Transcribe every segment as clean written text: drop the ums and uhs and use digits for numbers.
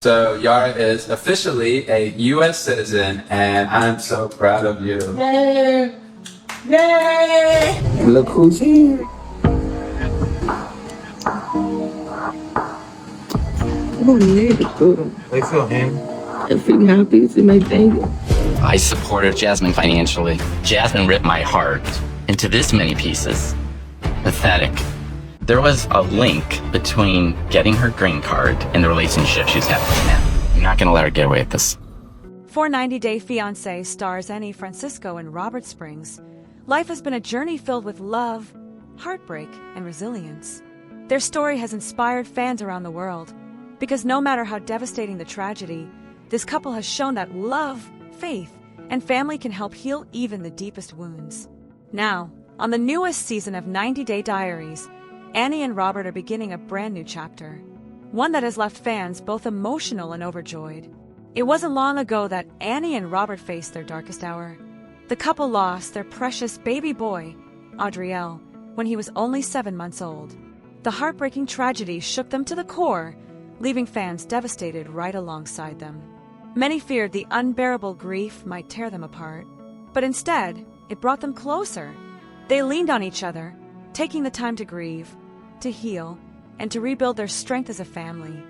So Yara is officially a U.S. citizen, and I'm so proud of you. Yay! Yay! Look who's here. They feel him. I feel happy to my baby. I supported Jasmine financially. Jasmine ripped my heart into this many pieces. Pathetic. There was a link between getting her green card and the relationship she's having with him. I'm not gonna let her get away with this. For 90 Day Fiance stars Anny, Francisco, and Robert Springs, life has been a journey filled with love, heartbreak, and resilience. Their story has inspired fans around the world, because no matter how devastating the tragedy, this couple has shown that love, faith, and family can help heal even the deepest wounds. Now, on the newest season of 90 Day Diaries, Anny and Robert are beginning a brand new chapter, one that has left fans both emotional and overjoyed. It wasn't long ago that Anny and Robert faced their darkest hour. The couple lost their precious baby boy, Adriel, when he was only 7 months old. The heartbreaking tragedy shook them to the core, leaving fans devastated right alongside them. Many feared the unbearable grief might tear them apart, but instead, it brought them closer. They leaned on each other, taking the time to grieve, to heal, and to rebuild their strength as a family.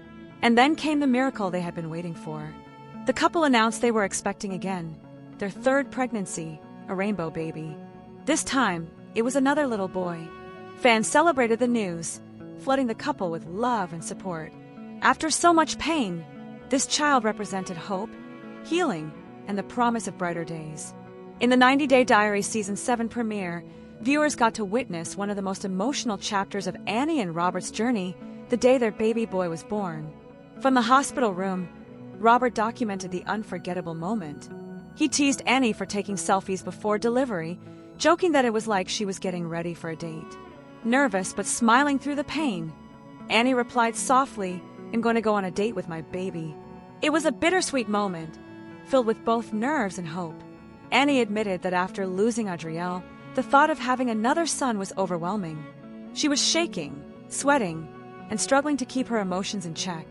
And then came the miracle they had been waiting for. The couple announced they were expecting again, their third pregnancy, a rainbow baby. This time, it was another little boy. Fans celebrated the news, flooding the couple with love and support. After so much pain, this child represented hope, healing, and the promise of brighter days. In the 90 Day Diaries Season 7 premiere, viewers got to witness one of the most emotional chapters of Anny and Robert's journey the day their baby boy was born. From the hospital room, Robert documented the unforgettable moment. He teased Anny for taking selfies before delivery, joking that it was like she was getting ready for a date. Nervous but smiling through the pain, Anny replied softly, "I'm going to go on a date with my baby." It was a bittersweet moment, filled with both nerves and hope. Anny admitted that after losing Adriel, the thought of having another son was overwhelming. She was shaking, sweating, and struggling to keep her emotions in check.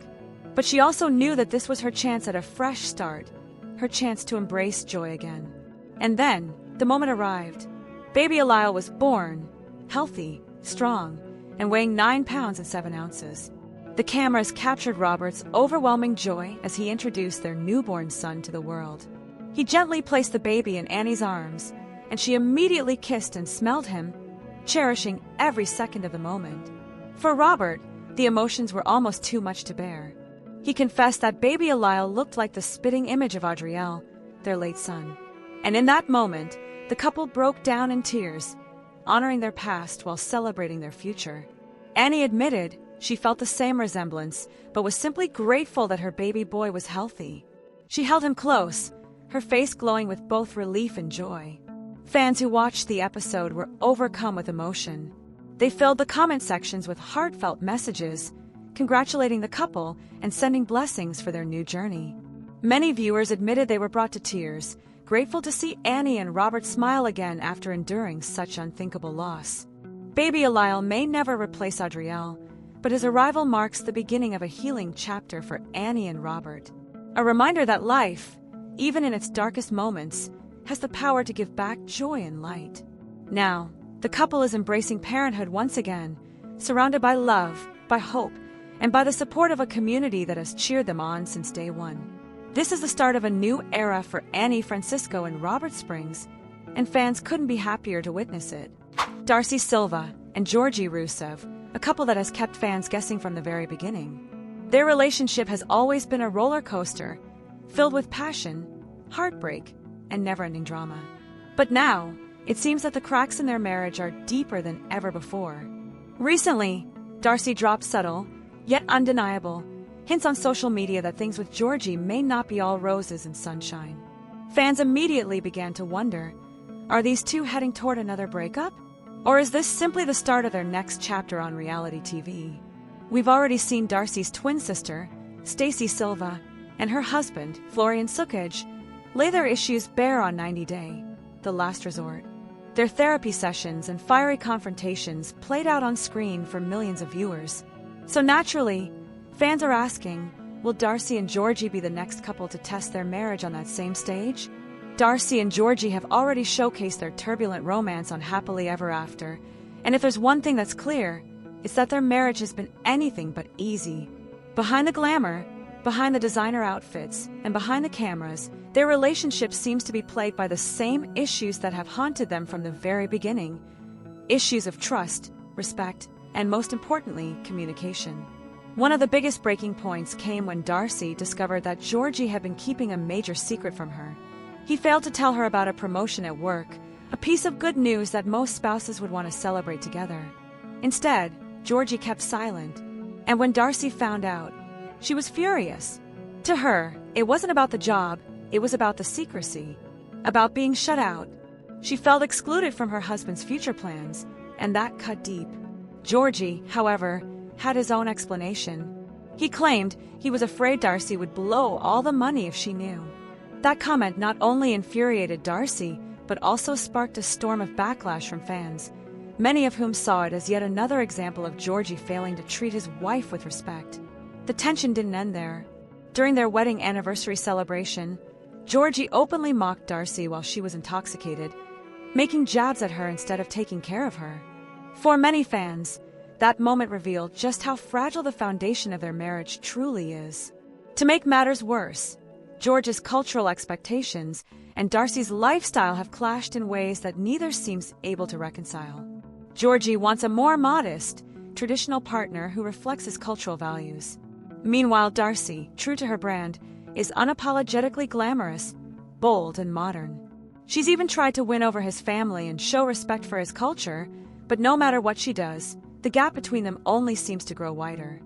But she also knew that this was her chance at a fresh start, her chance to embrace joy again. And then, the moment arrived. Baby Alile was born, healthy, strong, and weighing 9 pounds and 7 ounces. The cameras captured Robert's overwhelming joy as he introduced their newborn son to the world. He gently placed the baby in Annie's arms, and she immediately kissed and smelled him, cherishing every second of the moment. For Robert, the emotions were almost too much to bear. He confessed that baby Alile looked like the spitting image of Adriel, their late son. And in that moment, the couple broke down in tears, honoring their past while celebrating their future. Anny admitted she felt the same resemblance, but was simply grateful that her baby boy was healthy. She held him close, her face glowing with both relief and joy. Fans who watched the episode were overcome with emotion. They filled the comment sections with heartfelt messages, congratulating the couple and sending blessings for their new journey. Many viewers admitted they were brought to tears, grateful to see Anny and Robert smile again after enduring such unthinkable loss. Baby Alile may never replace Adriel, but his arrival marks the beginning of a healing chapter for Anny and Robert. A reminder that life, even in its darkest moments, has the power to give back joy and light. Now, the couple is embracing parenthood once again, surrounded by love, by hope, and by the support of a community that has cheered them on since day one. This is the start of a new era for Anny, Francisco, and Robert Springs, and fans couldn't be happier to witness it. Darcy Silva and Georgie Rusev, a couple that has kept fans guessing from the very beginning. Their relationship has always been a roller coaster, filled with passion, heartbreak, and never-ending drama. But now, it seems that the cracks in their marriage are deeper than ever before. Recently, Darcy dropped subtle, yet undeniable, hints on social media that things with Georgie may not be all roses and sunshine. Fans immediately began to wonder, are these two heading toward another breakup? Or is this simply the start of their next chapter on reality TV? We've already seen Darcy's twin sister, Stacey Silva, and her husband, Florian Sukaj, lay their issues bare on 90 Day, the last resort. Their therapy sessions and fiery confrontations played out on screen for millions of viewers. So naturally, fans are asking, will Darcy and Georgie be the next couple to test their marriage on that same stage? Darcy and Georgie have already showcased their turbulent romance on Happily Ever After, and if there's one thing that's clear, it's that their marriage has been anything but easy. Behind the glamour, behind the designer outfits, and behind the cameras, their relationship seems to be plagued by the same issues that have haunted them from the very beginning. Issues of trust, respect, and most importantly, communication. One of the biggest breaking points came when Darcy discovered that Georgie had been keeping a major secret from her. He failed to tell her about a promotion at work, a piece of good news that most spouses would want to celebrate together. Instead, Georgie kept silent, and when Darcy found out, she was furious. To her, it wasn't about the job, it was about the secrecy, about being shut out. She felt excluded from her husband's future plans, and that cut deep. Georgie, however, had his own explanation. He claimed he was afraid Darcy would blow all the money if she knew. That comment not only infuriated Darcy, but also sparked a storm of backlash from fans, many of whom saw it as yet another example of Georgie failing to treat his wife with respect. The tension didn't end there. During their wedding anniversary celebration, Georgie openly mocked Darcy while she was intoxicated, making jabs at her instead of taking care of her. For many fans, that moment revealed just how fragile the foundation of their marriage truly is. To make matters worse, George's cultural expectations and Darcy's lifestyle have clashed in ways that neither seems able to reconcile. Georgie wants a more modest, traditional partner who reflects his cultural values. Meanwhile, Darcy, true to her brand, is unapologetically glamorous, bold, and modern. She's even tried to win over his family and show respect for his culture, but no matter what she does, the gap between them only seems to grow wider.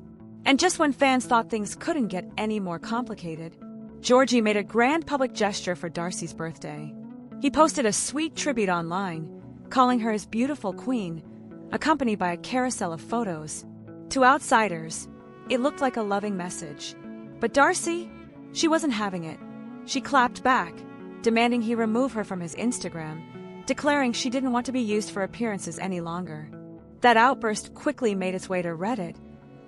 And just when fans thought things couldn't get any more complicated, Georgie made a grand public gesture for Darcy's birthday. He posted a sweet tribute online, calling her his beautiful queen, accompanied by a carousel of photos. To outsiders, it looked like a loving message. But Darcy, she wasn't having it. She clapped back, demanding he remove her from his Instagram, declaring she didn't want to be used for appearances any longer. That outburst quickly made its way to Reddit,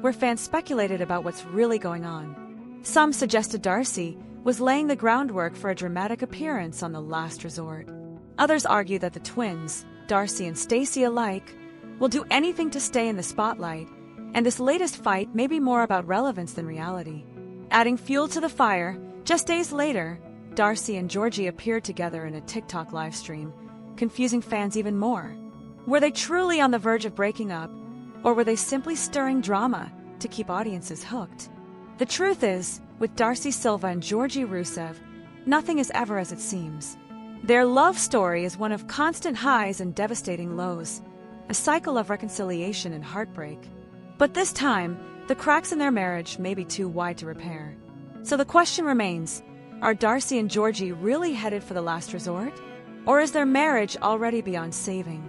where fans speculated about what's really going on. Some suggested Darcy was laying the groundwork for a dramatic appearance on The Last Resort. Others argued that the twins, Darcy and Stacey alike, will do anything to stay in the spotlight, and this latest fight may be more about relevance than reality. Adding fuel to the fire, just days later, Darcy and Georgie appeared together in a TikTok livestream, confusing fans even more. Were they truly on the verge of breaking up, or were they simply stirring drama to keep audiences hooked? The truth is, with Darcy Silva and Georgie Rusev, nothing is ever as it seems. Their love story is one of constant highs and devastating lows, a cycle of reconciliation and heartbreak. But this time, the cracks in their marriage may be too wide to repair. So the question remains, are Darcy and Georgie really headed for the last resort? Or is their marriage already beyond saving?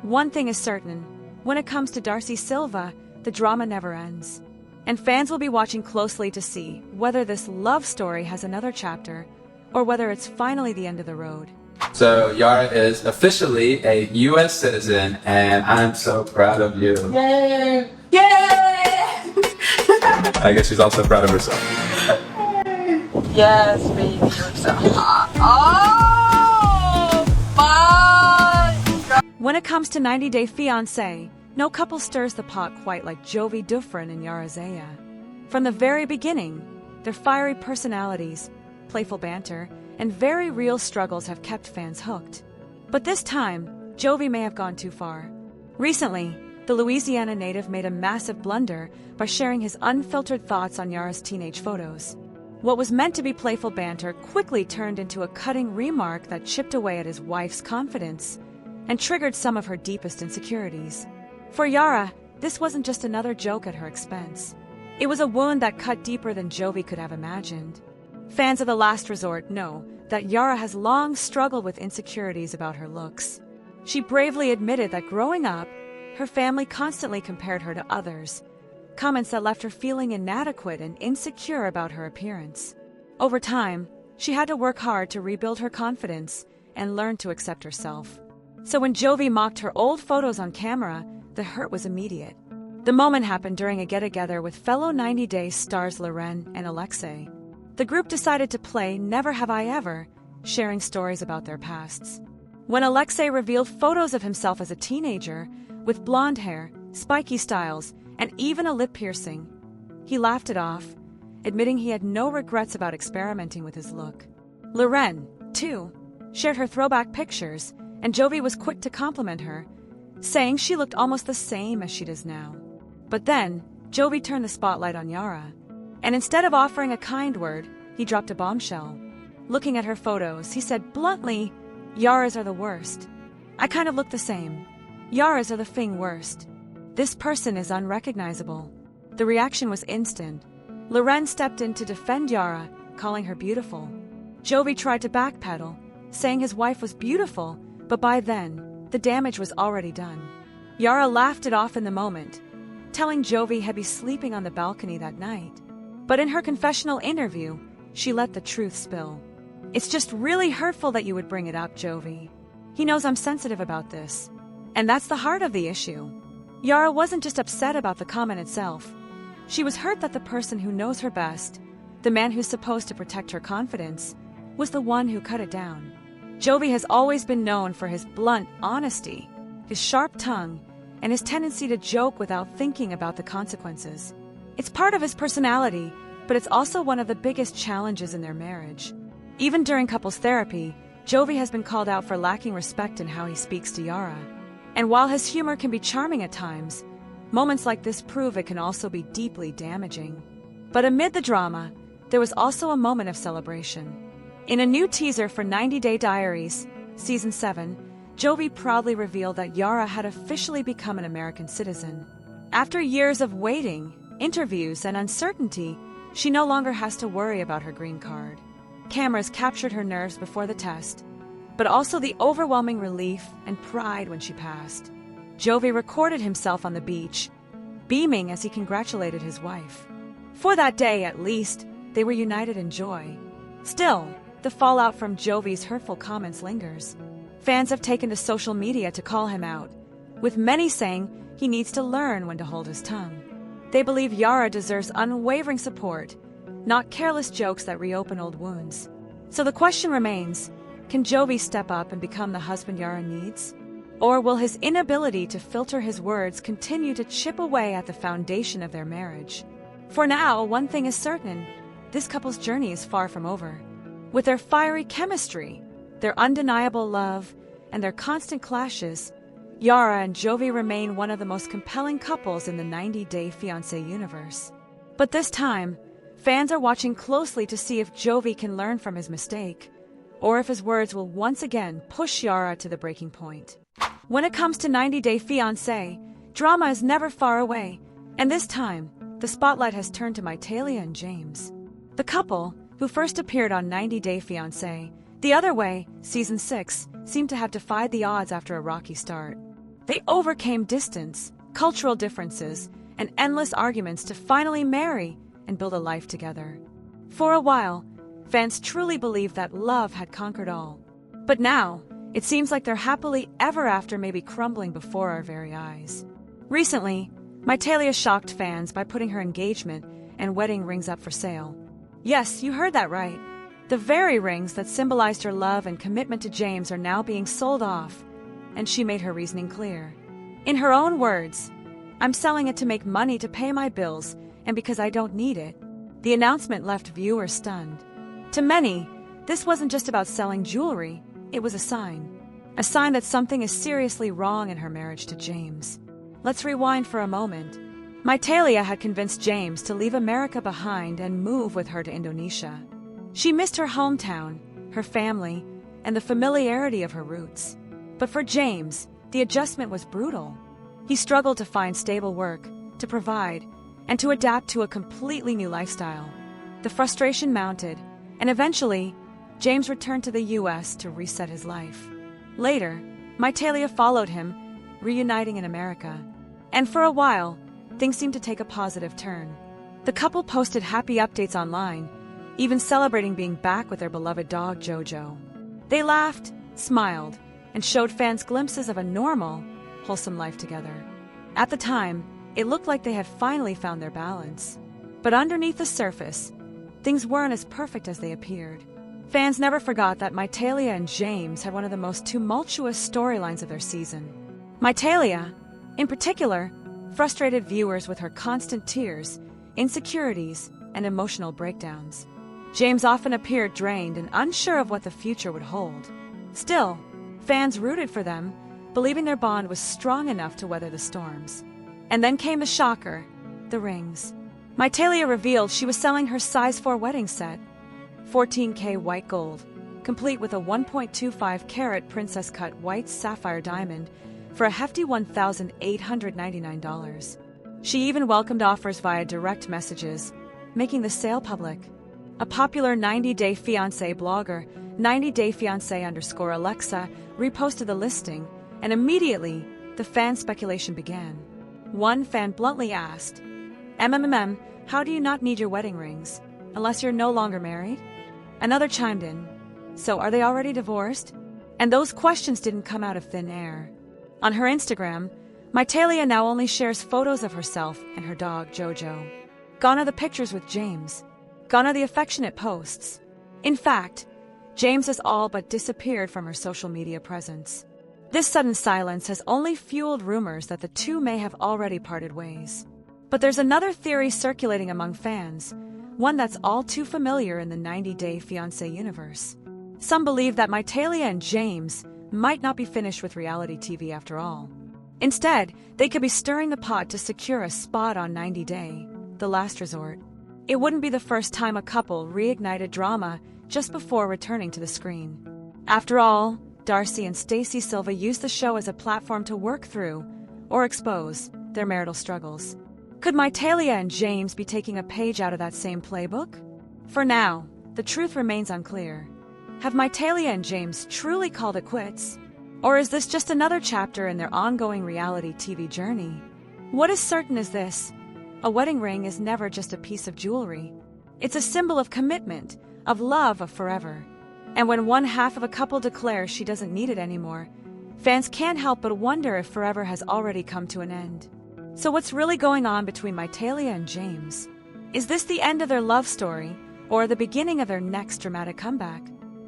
One thing is certain, when it comes to Darcy Silva, the drama never ends. And fans will be watching closely to see whether this love story has another chapter, or whether it's finally the end of the road. So Yara is officially a U.S. citizen, and I'm so proud of you. Yay! Yay! I guess she's also proud of herself. Yes, baby, you're so hot. Oh my God! When it comes to 90 Day Fiance, no couple stirs the pot quite like Jovi Dufresne and Yara Zaya. From the very beginning, their fiery personalities, playful banter, and very real struggles have kept fans hooked. But this time, Jovi may have gone too far. Recently, the Louisiana native made a massive blunder by sharing his unfiltered thoughts on Yara's teenage photos. What was meant to be playful banter quickly turned into a cutting remark that chipped away at his wife's confidence and triggered some of her deepest insecurities. For Yara, this wasn't just another joke at her expense. It was a wound that cut deeper than Jovi could have imagined. Fans of The Last Resort know that Yara has long struggled with insecurities about her looks. She bravely admitted that growing up, her family constantly compared her to others, comments that left her feeling inadequate and insecure about her appearance. Over time, she had to work hard to rebuild her confidence and learn to accept herself. So when Jovi mocked her old photos on camera, the hurt was immediate. The moment happened during a get-together with fellow 90 Day stars Loren and Alexei. The group decided to play Never Have I Ever, sharing stories about their pasts. When Alexei revealed photos of himself as a teenager, with blonde hair, spiky styles, and even a lip piercing, he laughed it off, admitting he had no regrets about experimenting with his look. Loren, too, shared her throwback pictures, and Jovi was quick to compliment her, saying she looked almost the same as she does now. But then, Jovi turned the spotlight on Yara, and instead of offering a kind word, he dropped a bombshell. Looking at her photos, he said bluntly, "Yara's are the worst. I kind of look the same. Yara's are the thing worst. This person is unrecognizable." The reaction was instant. Loren stepped in to defend Yara, calling her beautiful. Jovi tried to backpedal, saying his wife was beautiful, but by then, the damage was already done. Yara laughed it off in the moment, telling Jovi he'd be sleeping on the balcony that night. But in her confessional interview, she let the truth spill. "It's just really hurtful that you would bring it up, Jovi. He knows I'm sensitive about this. And that's the heart of the issue." Yara wasn't just upset about the comment itself. She was hurt that the person who knows her best, the man who's supposed to protect her confidence, was the one who cut it down. Jovi has always been known for his blunt honesty, his sharp tongue, and his tendency to joke without thinking about the consequences. It's part of his personality, but it's also one of the biggest challenges in their marriage. Even during couples therapy, Jovi has been called out for lacking respect in how he speaks to Yara. And while his humor can be charming at times, moments like this prove it can also be deeply damaging. But amid the drama, there was also a moment of celebration. In a new teaser for 90 Day Diaries, Season 7, Jovi proudly revealed that Yara had officially become an American citizen. After years of waiting, interviews, and uncertainty, she no longer has to worry about her green card. Cameras captured her nerves before the test, but also the overwhelming relief and pride when she passed. Jovi recorded himself on the beach, beaming as he congratulated his wife. For that day, at least, they were united in joy. Still, the fallout from Jovi's hurtful comments lingers. Fans have taken to social media to call him out, with many saying he needs to learn when to hold his tongue. They believe Yara deserves unwavering support, not careless jokes that reopen old wounds. So the question remains, can Jovi step up and become the husband Yara needs? Or will his inability to filter his words continue to chip away at the foundation of their marriage? For now, one thing is certain, this couple's journey is far from over. With their fiery chemistry, their undeniable love, and their constant clashes, Yara and Jovi remain one of the most compelling couples in the 90 Day Fiance universe. But this time, fans are watching closely to see if Jovi can learn from his mistake, or if his words will once again push Yara to the breaking point. When it comes to 90 Day Fiance, drama is never far away, and this time, the spotlight has turned to Mitalia and James. The couple, who first appeared on 90 Day Fiance, The Other Way, Season 6, seemed to have defied the odds after a rocky start. They overcame distance, cultural differences, and endless arguments to finally marry and build a life together. For a while, fans truly believed that love had conquered all. But now, it seems like their happily ever after may be crumbling before our very eyes. Recently, Mitalia shocked fans by putting her engagement and wedding rings up for sale. Yes, you heard that right. The very rings that symbolized her love and commitment to James are now being sold off, and she made her reasoning clear. In her own words, "I'm selling it to make money to pay my bills, and because I don't need it." The announcement left viewers stunned. To many, this wasn't just about selling jewelry, it was a sign. A sign that something is seriously wrong in her marriage to James. Let's rewind for a moment. Mitalia had convinced James to leave America behind and move with her to Indonesia. She missed her hometown, her family, and the familiarity of her roots. But for James, the adjustment was brutal. He struggled to find stable work, to provide, and to adapt to a completely new lifestyle. The frustration mounted, and eventually, James returned to the U.S. to reset his life. Later, Mitalia followed him, reuniting in America. And for a while, things seemed to take a positive turn. The couple posted happy updates online, even celebrating being back with their beloved dog Jojo. They laughed, smiled, and showed fans glimpses of a normal, wholesome life together. At the time, It looked like they had finally found their balance. But underneath the surface, things weren't as perfect as they appeared. Fans never forgot that Mitalia and James had one of the most tumultuous storylines of their season. Mitalia, in particular, frustrated viewers with her constant tears, insecurities, and emotional breakdowns. James often appeared drained and unsure of what the future would hold. Still, fans rooted for them, believing their bond was strong enough to weather the storms. And then came the shocker, the rings. Mitalia revealed she was selling her size 4 wedding set, 14K white gold, complete with a 1.25-carat princess-cut white sapphire diamond for a hefty $1,899. She even welcomed offers via direct messages, making the sale public. A popular 90-day fiancé blogger, 90dayfiancé_Alexa, reposted the listing, and immediately, the fan speculation began. One fan bluntly asked, how do you not need your wedding rings, unless you're no longer married? Another chimed in, so are they already divorced? And those questions didn't come out of thin air. On her Instagram, Mitalia now only shares photos of herself and her dog, Jojo. Gone are the pictures with James. Gone are the affectionate posts. In fact, James has all but disappeared from her social media presence. This sudden silence has only fueled rumors that the two may have already parted ways. But there's another theory circulating among fans, one that's all too familiar in the 90-Day Fiancé universe. Some believe that Mitalia and James might not be finished with reality TV after all. Instead, they could be stirring the pot to secure a spot on 90 Day, the last resort. It wouldn't be the first time a couple reignited drama just before returning to the screen. After all, Darcy and Stacey Silva used the show as a platform to work through, or expose, their marital struggles. Could Mitalia and James be taking a page out of that same playbook? For now, the truth remains unclear. Have Mitalia and James truly called it quits? Or is this just another chapter in their ongoing reality TV journey? What is certain is this: a wedding ring is never just a piece of jewelry. It's a symbol of commitment, of love, of forever. And when one half of a couple declares she doesn't need it anymore, fans can't help but wonder if forever has already come to an end. So what's really going on between Mitalia and James? Is this the end of their love story, or the beginning of their next dramatic comeback?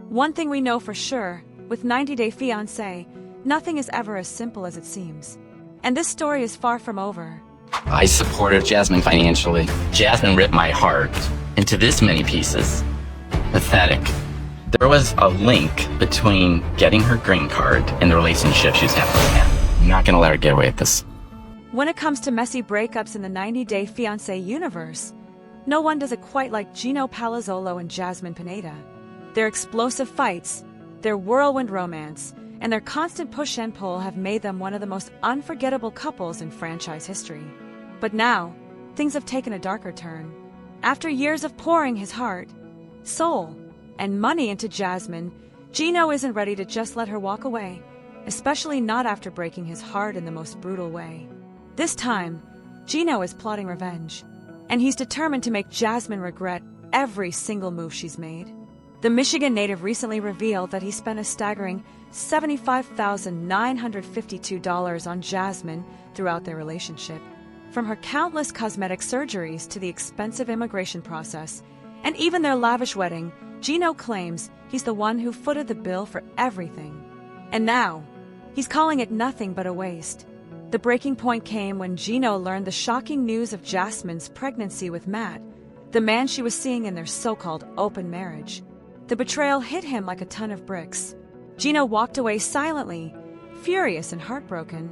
One thing we know for sure, with 90 Day Fiancé, nothing is ever as simple as it seems. And this story is far from over. I supported Jasmine financially. Jasmine ripped my heart into this many pieces. Pathetic. There was a link between getting her green card and the relationship she was having with him. I'm not gonna let her get away with this. When it comes to messy breakups in the 90 Day Fiancé universe, no one does it quite like Gino Palazzolo and Jasmine Pineda. Their explosive fights, their whirlwind romance, and their constant push and pull have made them one of the most unforgettable couples in franchise history. But now, things have taken a darker turn. After years of pouring his heart, soul, and money into Jasmine, Gino isn't ready to just let her walk away, especially not after breaking his heart in the most brutal way. This time, Gino is plotting revenge, and he's determined to make Jasmine regret every single move she's made. The Michigan native recently revealed that he spent a staggering $75,952 on Jasmine throughout their relationship. From her countless cosmetic surgeries to the expensive immigration process, and even their lavish wedding, Gino claims he's the one who footed the bill for everything. And now, he's calling it nothing but a waste. The breaking point came when Gino learned the shocking news of Jasmine's pregnancy with Matt, the man she was seeing in their so-called open marriage. The betrayal hit him like a ton of bricks. Gino walked away silently, furious and heartbroken,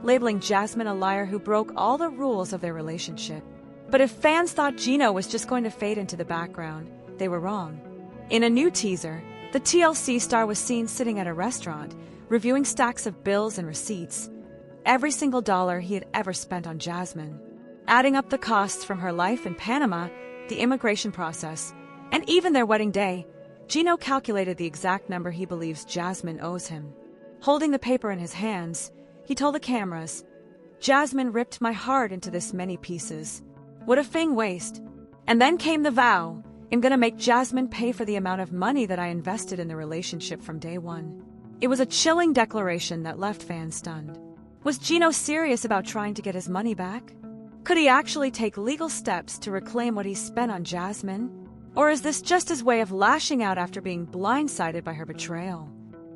labeling Jasmine a liar who broke all the rules of their relationship. But if fans thought Gino was just going to fade into the background, they were wrong. In a new teaser, the TLC star was seen sitting at a restaurant, reviewing stacks of bills and receipts, every single dollar he had ever spent on Jasmine. Adding up the costs from her life in Panama, the immigration process, and even their wedding day, Gino calculated the exact number he believes Jasmine owes him. Holding the paper in his hands, he told the cameras, "Jasmine ripped my heart into this many pieces. What a fing waste." And then came the vow, "I'm gonna make Jasmine pay for the amount of money that I invested in the relationship from day one." It was a chilling declaration that left fans stunned. Was Gino serious about trying to get his money back? Could he actually take legal steps to reclaim what he spent on Jasmine? Or is this just his way of lashing out after being blindsided by her betrayal?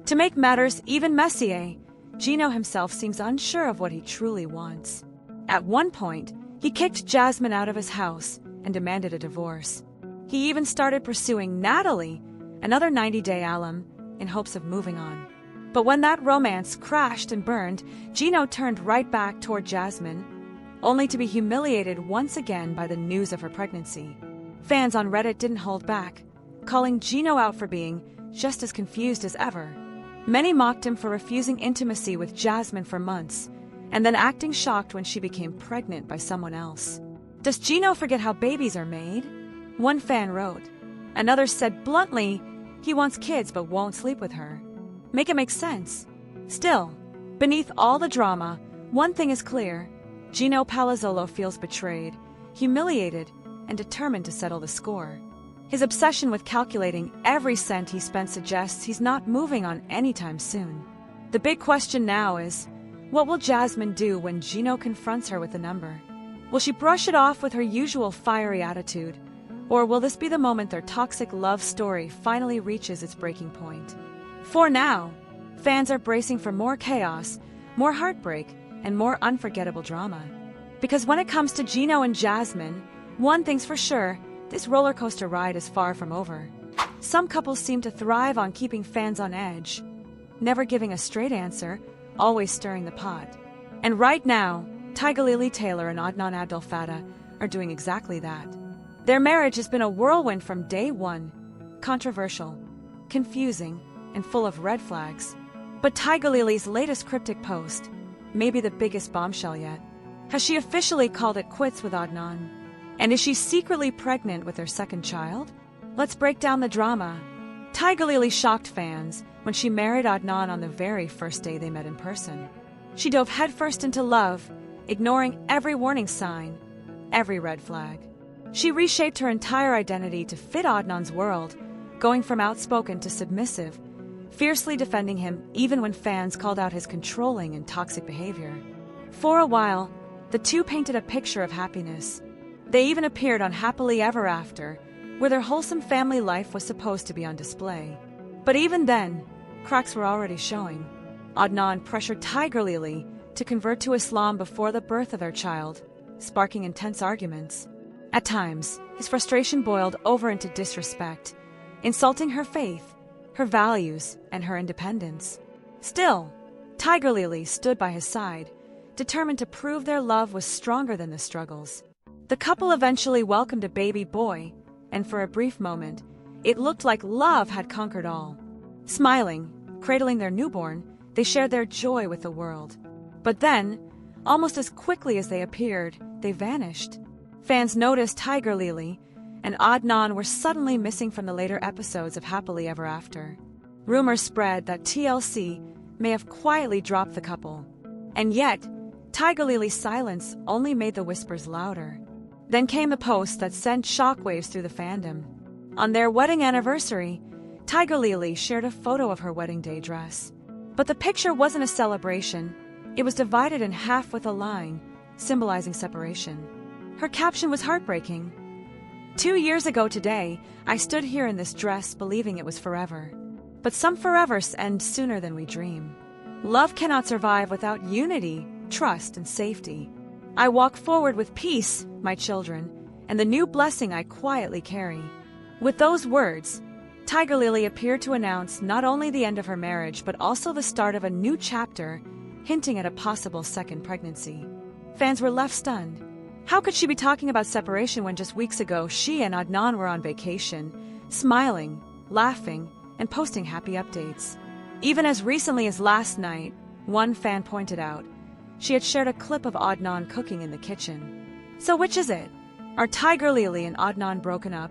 To make matters even messier, Gino himself seems unsure of what he truly wants. At one point, he kicked Jasmine out of his house and demanded a divorce. He even started pursuing Natalie, another 90-day alum, in hopes of moving on. But when that romance crashed and burned, Gino turned right back toward Jasmine, only to be humiliated once again by the news of her pregnancy. Fans on Reddit didn't hold back, calling Gino out for being just as confused as ever. Many mocked him for refusing intimacy with Jasmine for months, and then acting shocked when she became pregnant by someone else. Does Gino forget how babies are made? One fan wrote. Another said bluntly, he wants kids but won't sleep with her. Make it make sense. Still, beneath all the drama, one thing is clear. Gino Palazzolo feels betrayed, humiliated, and determined to settle the score. His obsession with calculating every cent he spent suggests he's not moving on anytime soon. The big question now is, what will Jasmine do when Gino confronts her with the number? Will she brush it off with her usual fiery attitude? Or will this be the moment their toxic love story finally reaches its breaking point? For now, fans are bracing for more chaos, more heartbreak, and more unforgettable drama. Because when it comes to Gino and Jasmine, one thing's for sure, this roller coaster ride is far from over. Some couples seem to thrive on keeping fans on edge, never giving a straight answer, always stirring the pot. And right now, Tiger Lily Taylor and Adnan Abdel Fattah are doing exactly that. Their marriage has been a whirlwind from day one, controversial, confusing, and full of red flags. But Tiger Lily's latest cryptic post may be the biggest bombshell yet. Has she officially called it quits with Adnan? And is she secretly pregnant with their second child? Let's break down the drama. Tiger Lily shocked fans when she married Adnan on the very first day they met in person. She dove headfirst into love, ignoring every warning sign, every red flag. She reshaped her entire identity to fit Adnan's world, going from outspoken to submissive, fiercely defending him even when fans called out his controlling and toxic behavior. For a while, the two painted a picture of happiness. They even appeared on Happily Ever After, where their wholesome family life was supposed to be on display. But even then, cracks were already showing. Adnan pressured Tiger Lily to convert to Islam before the birth of their child, sparking intense arguments. At times, his frustration boiled over into disrespect, insulting her faith, her values, and her independence. Still, Tiger Lily stood by his side, determined to prove their love was stronger than the struggles. The couple eventually welcomed a baby boy, and for a brief moment, it looked like love had conquered all. Smiling, cradling their newborn, they shared their joy with the world. But then, almost as quickly as they appeared, they vanished. Fans noticed Tiger Lily and Adnan were suddenly missing from the later episodes of Happily Ever After. Rumors spread that TLC may have quietly dropped the couple. And yet, Tiger Lily's silence only made the whispers louder. Then came the post that sent shockwaves through the fandom. On their wedding anniversary, Tiger Lily shared a photo of her wedding day dress. But the picture wasn't a celebration. It was divided in half with a line, symbolizing separation. Her caption was heartbreaking. 2 years ago today, I stood here in this dress believing it was forever. But some forevers end sooner than we dream. Love cannot survive without unity, trust, and safety. I walk forward with peace, my children, and the new blessing I quietly carry. With those words, Tiger Lily appeared to announce not only the end of her marriage, but also the start of a new chapter, hinting at a possible second pregnancy. Fans were left stunned. How could she be talking about separation when just weeks ago she and Adnan were on vacation, smiling, laughing, and posting happy updates? Even as recently as last night, one fan pointed out, she had shared a clip of Adnan cooking in the kitchen. So which is it? Are Tiger Lily and Adnan broken up?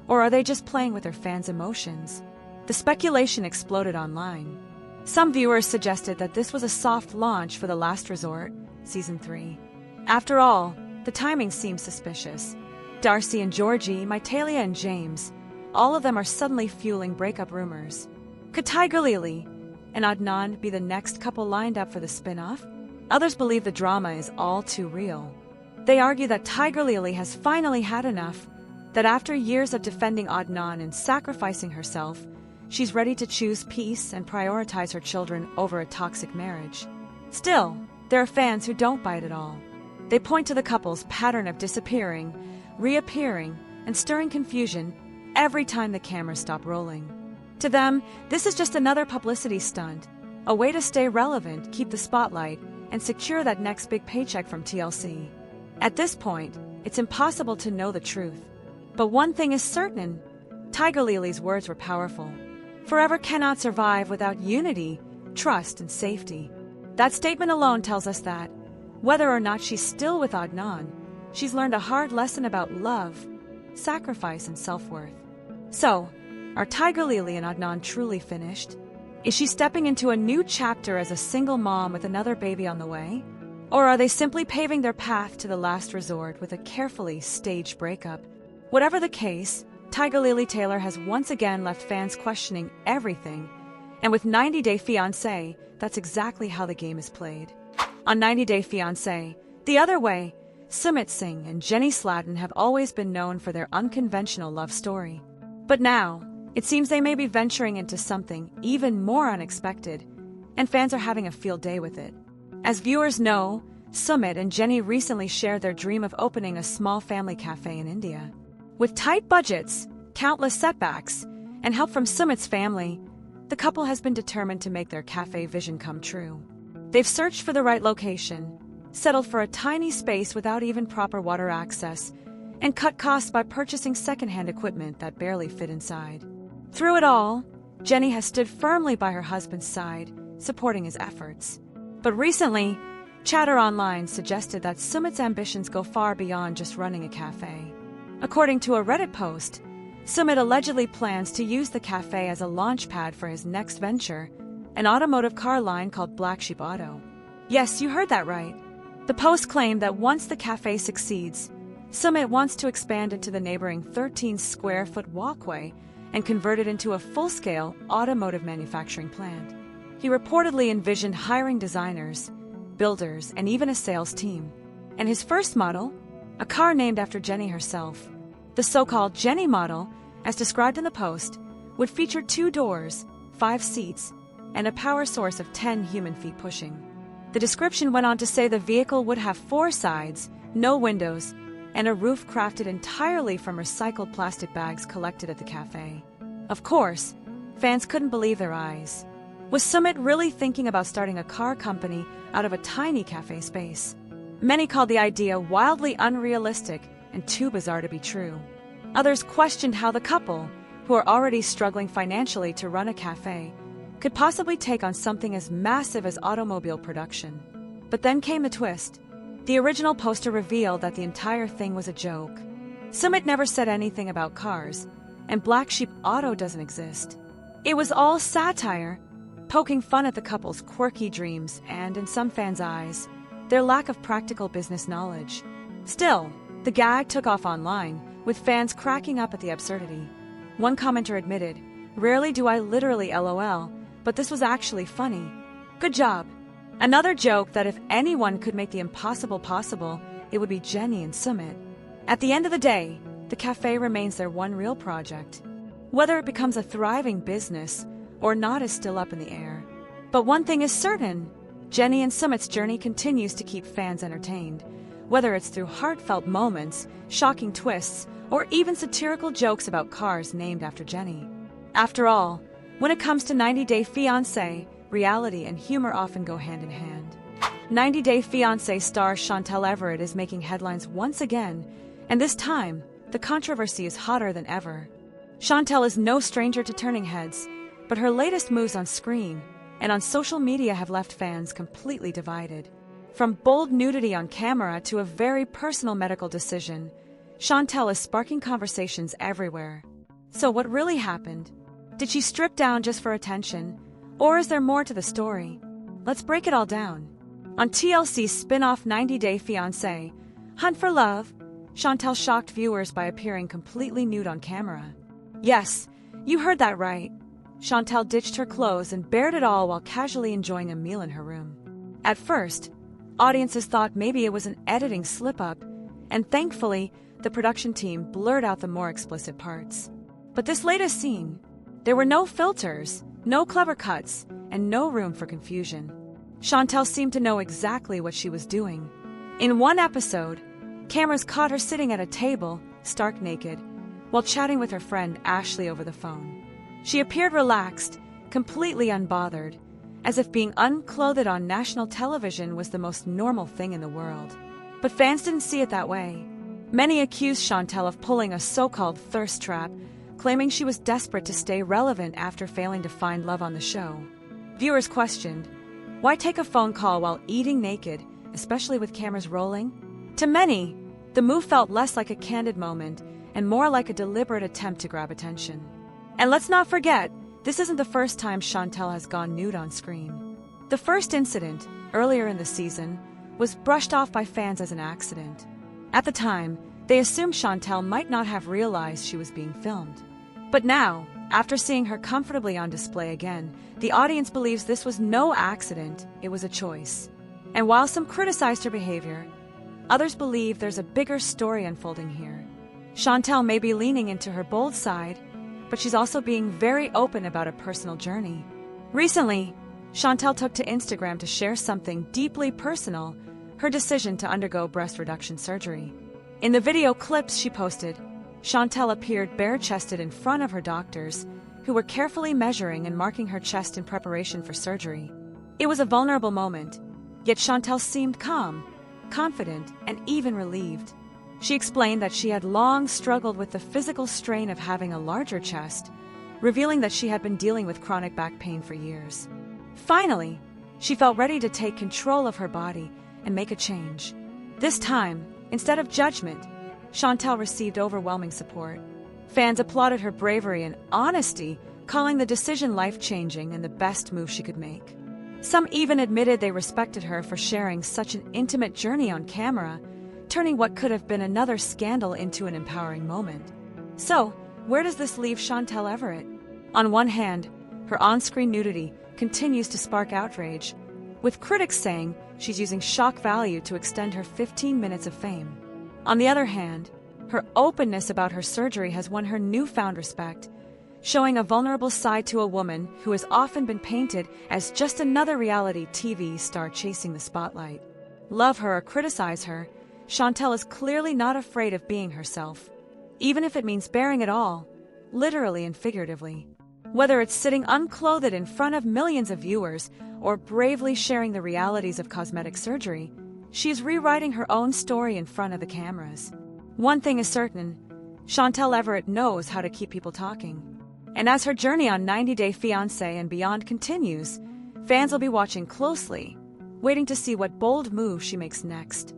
Or are they just playing with their fans' emotions? The speculation exploded online. Some viewers suggested that this was a soft launch for The Last Resort, Season 3. After all, the timing seems suspicious. Darcy and Georgie, Mitalia and James, all of them are suddenly fueling breakup rumors. Could Tiger Lily and Adnan be the next couple lined up for the spin-off? Others believe the drama is all too real. They argue that Tiger Lily has finally had enough, that after years of defending Adnan and sacrificing herself, she's ready to choose peace and prioritize her children over a toxic marriage. Still, there are fans who don't buy it at all. They point to the couple's pattern of disappearing, reappearing, and stirring confusion every time the cameras stop rolling. To them, this is just another publicity stunt, a way to stay relevant, keep the spotlight, and secure that next big paycheck from TLC. At this point, it's impossible to know the truth. But one thing is certain, Tiger Lily's words were powerful. Forever cannot survive without unity, trust, and safety. That statement alone tells us that, whether or not she's still with Adnan, she's learned a hard lesson about love, sacrifice, and self-worth. So, are Tiger Lily and Adnan truly finished? Is she stepping into a new chapter as a single mom with another baby on the way? Or are they simply paving their path to the last resort with a carefully staged breakup? Whatever the case, Tiger Lily Taylor has once again left fans questioning everything. And with 90 Day Fiance, that's exactly how the game is played. On 90 Day Fiance, the other way, Sumit Singh and Jenny Slatin have always been known for their unconventional love story. But now, it seems they may be venturing into something even more unexpected, and fans are having a field day with it. As viewers know, Sumit and Jenny recently shared their dream of opening a small family cafe in India. With tight budgets, countless setbacks, and help from Sumit's family, the couple has been determined to make their cafe vision come true. They've searched for the right location, settled for a tiny space without even proper water access, and cut costs by purchasing secondhand equipment that barely fit inside. Through it all, Jenny has stood firmly by her husband's side, supporting his efforts. But recently, chatter online suggested that Sumit's ambitions go far beyond just running a cafe. According to a Reddit post, Sumit allegedly plans to use the cafe as a launchpad for his next venture, an automotive car line called Black Sheep Auto. Yes, you heard that right. The post claimed that once the cafe succeeds, Sumit wants to expand it to the neighboring 13-square-foot walkway and convert it into a full-scale automotive manufacturing plant. He reportedly envisioned hiring designers, builders, and even a sales team. And his first model, a car named after Jenny herself, the so-called Jenny model, as described in the post, would feature 2 doors, 5 seats, and a power source of 10 human feet pushing. The description went on to say the vehicle would have 4 sides, no windows, and a roof crafted entirely from recycled plastic bags collected at the cafe. Of course, fans couldn't believe their eyes. Was Sumit really thinking about starting a car company out of a tiny cafe space? Many called the idea wildly unrealistic and too bizarre to be true. Others questioned how the couple, who are already struggling financially to run a cafe, could possibly take on something as massive as automobile production. But then came the twist. The original poster revealed that the entire thing was a joke. Sumit never said anything about cars, and Black Sheep Auto doesn't exist. It was all satire, poking fun at the couple's quirky dreams and, in some fans' eyes, their lack of practical business knowledge. Still, the gag took off online, with fans cracking up at the absurdity. One commenter admitted, "Rarely do I literally LOL, but this was actually funny. Good job." Another joked that if anyone could make the impossible possible, it would be Jenny and Sumit. At the end of the day, the cafe remains their one real project. Whether it becomes a thriving business or not is still up in the air. But one thing is certain, Jenny and Sumit's journey continues to keep fans entertained, whether it's through heartfelt moments, shocking twists, or even satirical jokes about cars named after Jenny. After all, when it comes to 90 Day Fiance, reality and humor often go hand in hand. 90 Day Fiance star Chantel Everett is making headlines once again, and this time, the controversy is hotter than ever. Chantel is no stranger to turning heads, but her latest moves on screen and on social media have left fans completely divided. From bold nudity on camera to a very personal medical decision, Chantel is sparking conversations everywhere. So what really happened? Did she strip down just for attention? Or is there more to the story? Let's break it all down. On TLC's spin-off 90 Day Fiancé, Hunt for Love, Chantel shocked viewers by appearing completely nude on camera. Yes, you heard that right. Chantel ditched her clothes and bared it all while casually enjoying a meal in her room. At first, audiences thought maybe it was an editing slip-up, and thankfully, the production team blurred out the more explicit parts. But this latest scene, there were no filters, no clever cuts, and no room for confusion. Shantel seemed to know exactly what she was doing. In one episode, cameras caught her sitting at a table, stark naked, while chatting with her friend Ashley over the phone. She appeared relaxed, completely unbothered, as if being unclothed on national television was the most normal thing in the world. But fans didn't see it that way. Many accused Shantel of pulling a so-called thirst trap, claiming she was desperate to stay relevant after failing to find love on the show. Viewers questioned, why take a phone call while eating naked, especially with cameras rolling? To many, the move felt less like a candid moment and more like a deliberate attempt to grab attention. And let's not forget, this isn't the first time Shantel has gone nude on screen. The first incident, earlier in the season, was brushed off by fans as an accident. At the time, they assumed Shantel might not have realized she was being filmed. But now, after seeing her comfortably on display again, the audience believes this was no accident, it was a choice. And while some criticized her behavior, others believe there's a bigger story unfolding here. Shantel may be leaning into her bold side, but she's also being very open about a personal journey. Recently, Shantel took to Instagram to share something deeply personal, her decision to undergo breast reduction surgery. In the video clips she posted, Shantel appeared bare-chested in front of her doctors, who were carefully measuring and marking her chest in preparation for surgery. It was a vulnerable moment, yet Shantel seemed calm, confident, and even relieved. She explained that she had long struggled with the physical strain of having a larger chest, revealing that she had been dealing with chronic back pain for years. Finally, she felt ready to take control of her body and make a change. This time, instead of judgment, Shantel received overwhelming support. Fans applauded her bravery and honesty, calling the decision life-changing and the best move she could make. Some even admitted they respected her for sharing such an intimate journey on camera, turning what could have been another scandal into an empowering moment. So, where does this leave Shantel Everett? On one hand, her on-screen nudity continues to spark outrage, with critics saying she's using shock value to extend her 15 minutes of fame. On the other hand, her openness about her surgery has won her newfound respect, showing a vulnerable side to a woman who has often been painted as just another reality TV star chasing the spotlight. Love her or criticize her, Shantel is clearly not afraid of being herself, even if it means bearing it all, literally and figuratively. Whether it's sitting unclothed in front of millions of viewers or bravely sharing the realities of cosmetic surgery, she's rewriting her own story in front of the cameras. One thing is certain, Shantel Everett knows how to keep people talking. And as her journey on 90 Day Fiance and beyond continues, fans will be watching closely, waiting to see what bold move she makes next.